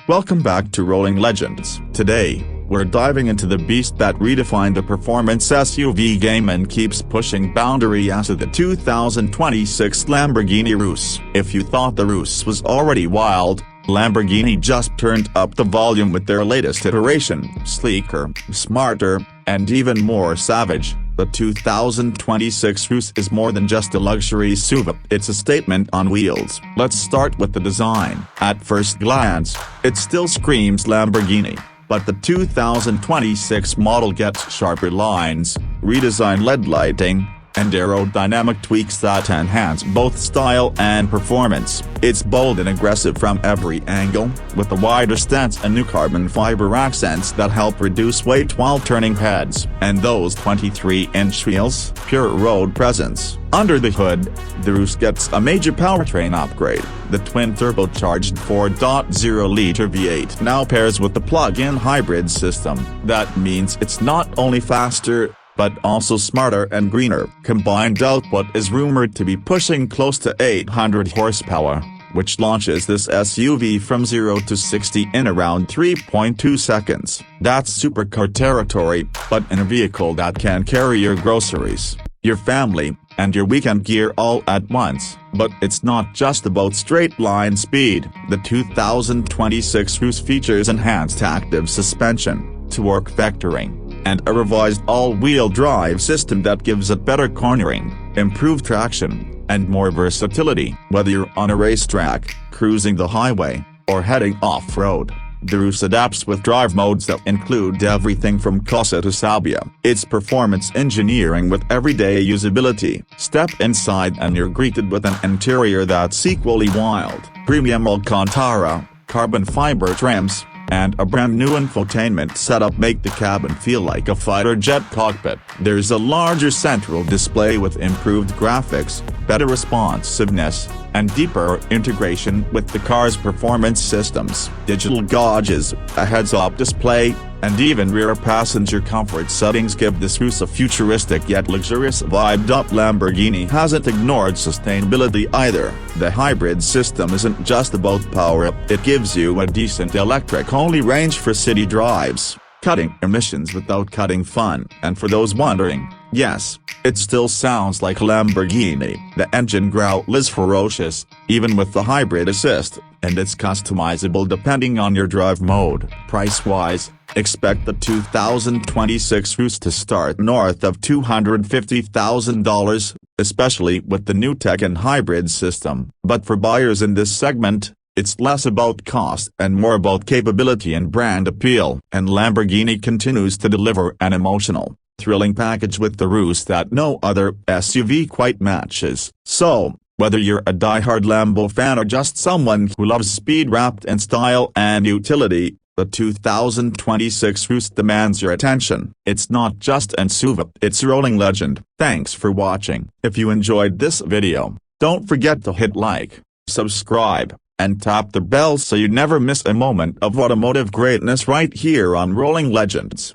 Welcome back to Rolling Legends. Today, we're diving into the beast that redefined the performance SUV game and keeps pushing boundaries as the 2026 Lamborghini Urus. If you thought the Urus was already wild, Lamborghini just turned up the volume with their latest iteration, sleeker, smarter, and even more savage. The 2026 Urus is more than just a luxury SUV, it's a statement on wheels. Let's start with the design. At first glance, it still screams Lamborghini, but the 2026 model gets sharper lines, redesigned LED lighting, and aerodynamic tweaks that enhance both style and performance. It's bold and aggressive from every angle, with a wider stance and new carbon fiber accents that help reduce weight while turning heads. And those 23-inch wheels, pure road presence. Under the hood, the Urus gets a major powertrain upgrade. The twin-turbocharged 4.0-liter V8 now pairs with the plug-in hybrid system. That means it's not only faster, but also smarter and greener. Combined output is rumored to be pushing close to 800 horsepower, which launches this SUV from 0 to 60 in around 3.2 seconds. That's supercar territory, but in a vehicle that can carry your groceries, your family, and your weekend gear all at once. But it's not just about straight-line speed. The 2026 Urus features enhanced active suspension, torque vectoring, and a revised all-wheel drive system that gives it better cornering, improved traction, and more versatility. Whether you're on a racetrack, cruising the highway, or heading off-road, the Urus adapts with drive modes that include everything from Corsa to Sabia. It's performance engineering with everyday usability. Step inside and you're greeted with an interior that's equally wild. Premium Alcantara, carbon fiber trims, and a brand new infotainment setup make the cabin feel like a fighter jet cockpit. There's a larger central display with improved graphics, better responsiveness, and deeper integration with the car's performance systems. Digital gauges, a heads-up display, and even rear passenger comfort settings give this Urus a futuristic yet luxurious vibe. Lamborghini hasn't ignored sustainability either. The hybrid system isn't just about power, it gives you a decent electric-only range for city drives, cutting emissions without cutting fun. And for those wondering, yes, it still sounds like a Lamborghini. The engine growl is ferocious, even with the hybrid assist, and it's customizable depending on your drive mode. Price-wise, expect the 2026 Urus to start north of $250,000, especially with the new tech and hybrid system. But for buyers in this segment, it's less about cost and more about capability and brand appeal. And Lamborghini continues to deliver an emotional, thrilling package with the Urus that no other SUV quite matches. So, whether you're a die-hard Lambo fan or just someone who loves speed wrapped in style and utility, the 2026 Urus demands your attention. It's not just an SUV, it's a rolling legend. Thanks for watching. If you enjoyed this video, don't forget to hit like, subscribe, and tap the bell so you never miss a moment of automotive greatness right here on Rolling Legends.